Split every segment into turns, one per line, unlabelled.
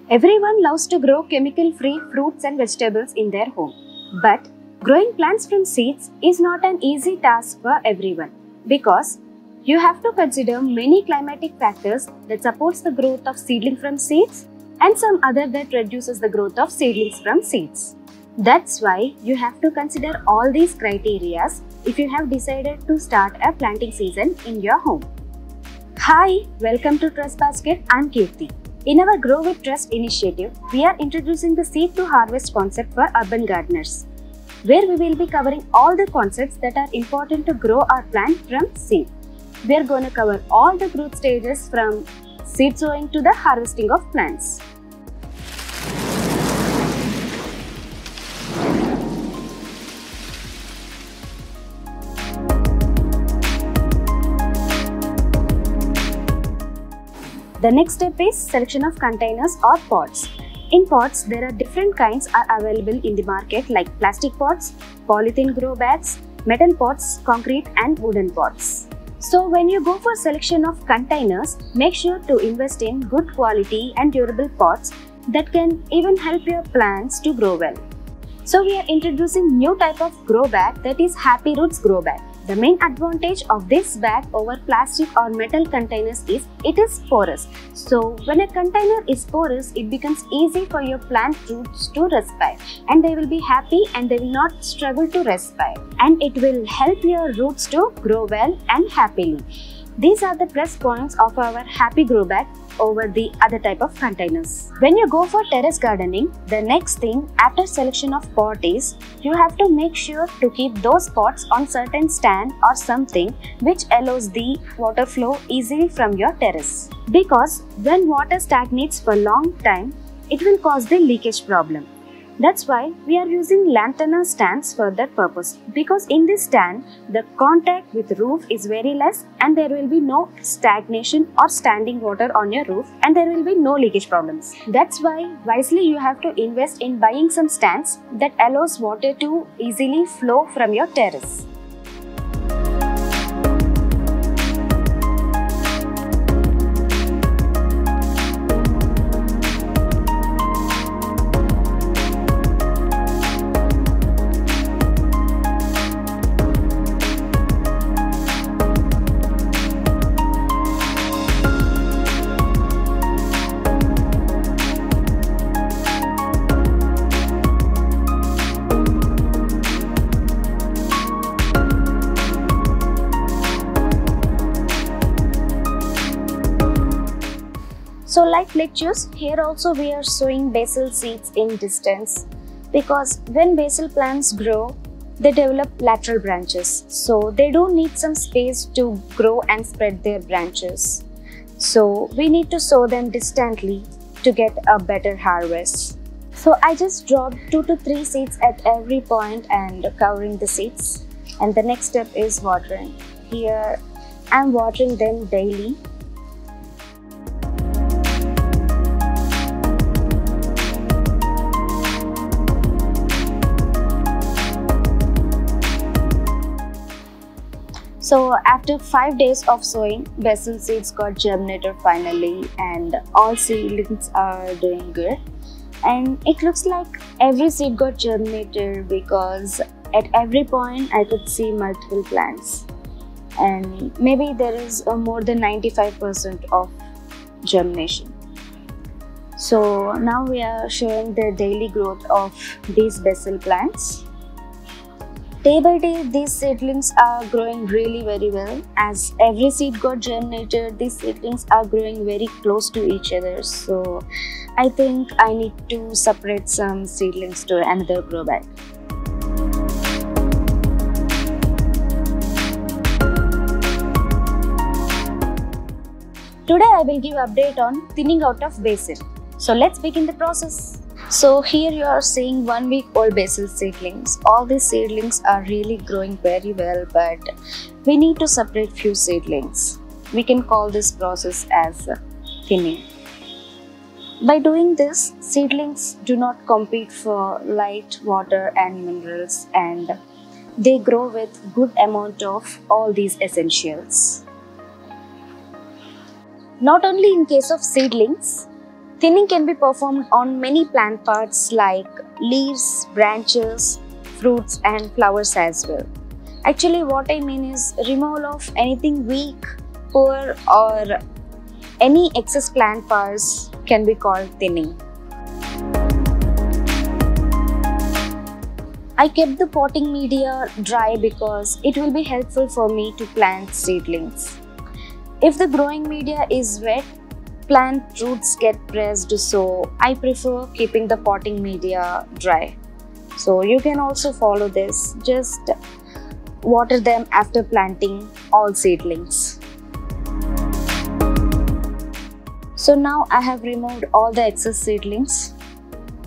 Everyone loves to grow chemical-free fruits and vegetables in their home. But growing plants from seeds is not an easy task for everyone because you have to consider many climatic factors that supports the growth of seedling from seeds and some other that reduces the growth of seedlings from seeds. That's why you have to consider all these criteria if you have decided to start a planting season in your home. Hi, welcome to Trust Basket. I'm Kirti. In our Grow with Trust initiative, we are introducing the seed to harvest concept for urban gardeners, where we will be covering all the concepts that are important to grow our plant from seed. We are going to cover all the growth stages from seed sowing to the harvesting of plants. The next step is selection of containers or pots. In pots, there are different kinds are available in the market like plastic pots, polythene grow bags, metal pots, concrete and wooden pots. So when you go for selection of containers, make sure to invest in good quality and durable pots that can even help your plants to grow well. So we are introducing new type of grow bag, that is Happy Roots grow bag. The main advantage of this bag over plastic or metal containers is it is porous. So when a container is porous, it becomes easy for your plant roots to respire and they will be happy and they will not struggle to respire, and it will help your roots to grow well and happily. These are the plus points of our Happy Grow bag over the other type of containers. When you go for terrace gardening, the next thing after selection of pot is you have to make sure to keep those pots on certain stand or something which allows the water flow easily from your terrace. Because when water stagnates for a long time, it will cause the leakage problem. That's why we are using lantana stands for that purpose, because in this stand the contact with roof is very less and there will be no stagnation or standing water on your roof and there will be no leakage problems. That's why wisely you have to invest in buying some stands that allows water to easily flow from your terrace. So like lettuce, here also we are sowing basil seeds in distance, because when basil plants grow, they develop lateral branches. So they do need some space to grow and spread their branches. So we need to sow them distantly to get a better harvest. So I just dropped 2 to 3 seeds at every point and covering the seeds. And the next step is watering. Here I'm watering them daily. So after 5 days of sowing, basil seeds got germinated finally and all seedlings are doing good. And it looks like every seed got germinated because at every point I could see multiple plants. And maybe there is more than 95% of germination. So now we are showing the daily growth of these basil plants. Day by day, these seedlings are growing really very well. As every seed got germinated, these seedlings are growing very close to each other. So I think I need to separate some seedlings to another grow bag. Today I will give update on thinning out of basil. So let's begin the process. So here you are seeing 1 week old basil seedlings. All these seedlings are really growing very well, but we need to separate few seedlings. We can call this process as thinning. By doing this, seedlings do not compete for light, water and minerals, and they grow with good amount of all these essentials. Not only in case of seedlings, Thinning can be performed on many plant parts like leaves, branches, fruits and flowers as well. Actually, what I mean is removal of anything weak, poor or any excess plant parts can be called thinning. I kept the potting media dry because it will be helpful for me to plant seedlings. If the growing media is wet, plant roots get pressed, so I prefer keeping the potting media dry. So you can also follow this, just water them after planting all seedlings. So now I have removed all the excess seedlings.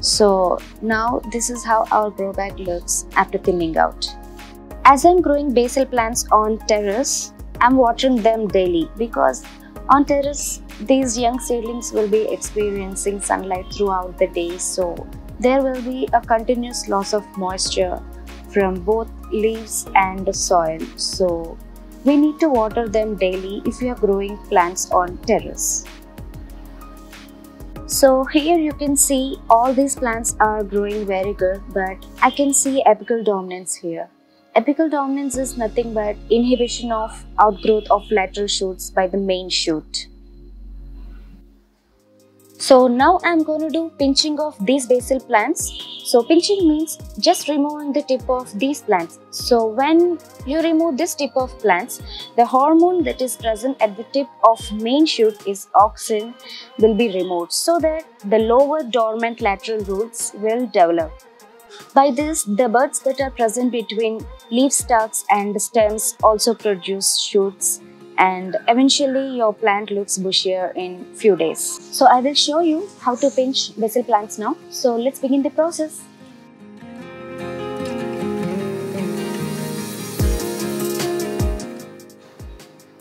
So now this is how our grow bag looks after thinning out. As I'm growing basil plants on terrace, I'm watering them daily because on terrace these young seedlings will be experiencing sunlight throughout the day, so there will be a continuous loss of moisture from both leaves and soil. So we need to water them daily if you are growing plants on terrace. So here you can see all these plants are growing very good, but I can see apical dominance here. Apical dominance is nothing but inhibition of outgrowth of lateral shoots by the main shoot. So now I'm going to do pinching of these basil plants. So pinching means just removing the tip of these plants. So when you remove this tip of plants, the hormone that is present at the tip of main shoot is auxin will be removed so that the lower dormant lateral roots will develop. By this, the buds that are present between leaf stalks and stems also produce shoots, and eventually your plant looks bushier in few days. So I will show you how to pinch basil plants now. So let's begin the process.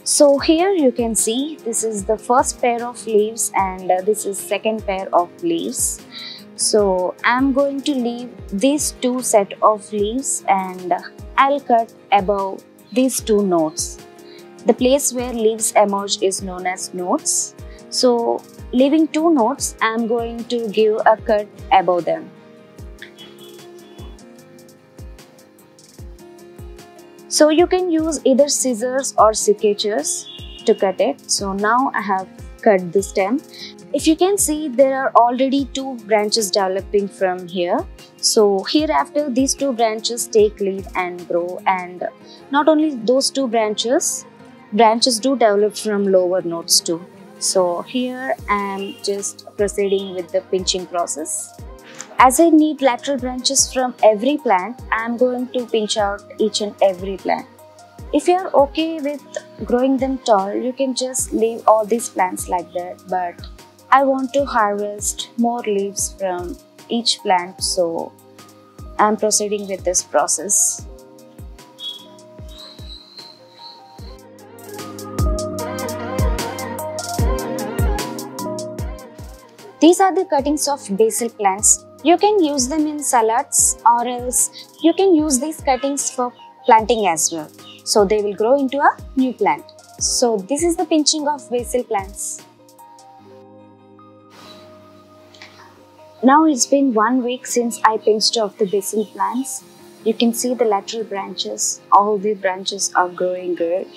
So here you can see this is the first pair of leaves and this is second pair of leaves. So I'm going to leave these two set of leaves and I'll cut above these two nodes. The place where leaves emerge is known as nodes. So leaving two nodes, I'm going to give a cut above them. So you can use either scissors or secateurs to cut it. So now I have cut the stem. If you can see, there are already two branches developing from here. So hereafter these two branches take lead and grow, and not only those two branches do develop from lower nodes too. So here I am just proceeding with the pinching process. As I need lateral branches from every plant, I am going to pinch out each and every plant. If you are okay with growing them tall, you can just leave all these plants like that, but I want to harvest more leaves from each plant, so I am proceeding with this process. These are the cuttings of basil plants. You can use them in salads or else you can use these cuttings for planting as well. So they will grow into a new plant. So this is the pinching of basil plants. Now it's been 1 week since I pinched off the basil plants. You can see the lateral branches. All the branches are growing good.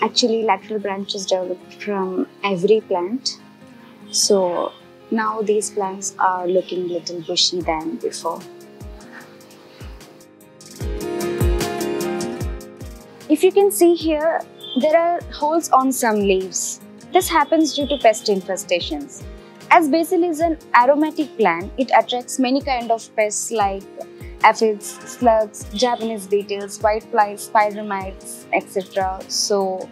Actually, lateral branches developed from every plant. So now these plants are looking little bushy than before. If you can see here, there are holes on some leaves. This happens due to pest infestations. As basil is an aromatic plant, it attracts many kind of pests like aphids, slugs, Japanese beetles, whiteflies, spider mites, etc. So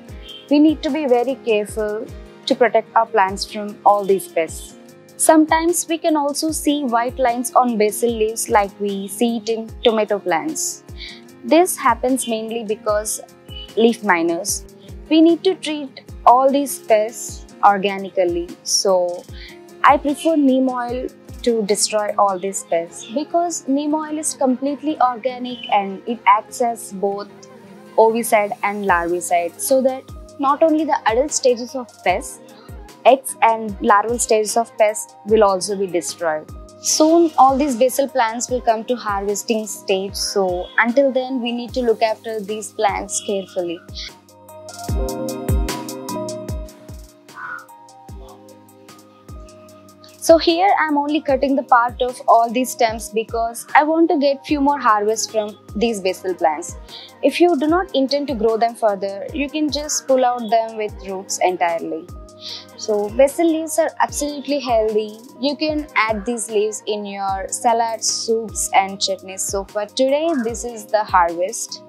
we need to be very careful to protect our plants from all these pests. Sometimes we can also see white lines on basil leaves like we see it in tomato plants. This happens mainly because leaf miners. We need to treat all these pests organically. So I prefer neem oil to destroy all these pests because neem oil is completely organic and it acts as both ovicide and larvicide, so that not only the adult stages of pests, Eggs and larval stages of pests will also be destroyed. Soon all these basil plants will come to harvesting stage, so until then we need to look after these plants carefully. So here I am only cutting the part of all these stems because I want to get few more harvests from these basil plants. If you do not intend to grow them further, you can just pull out them with roots entirely. So basil leaves are absolutely healthy. You can add these leaves in your salads, soups and chutneys. So for today, this is the harvest.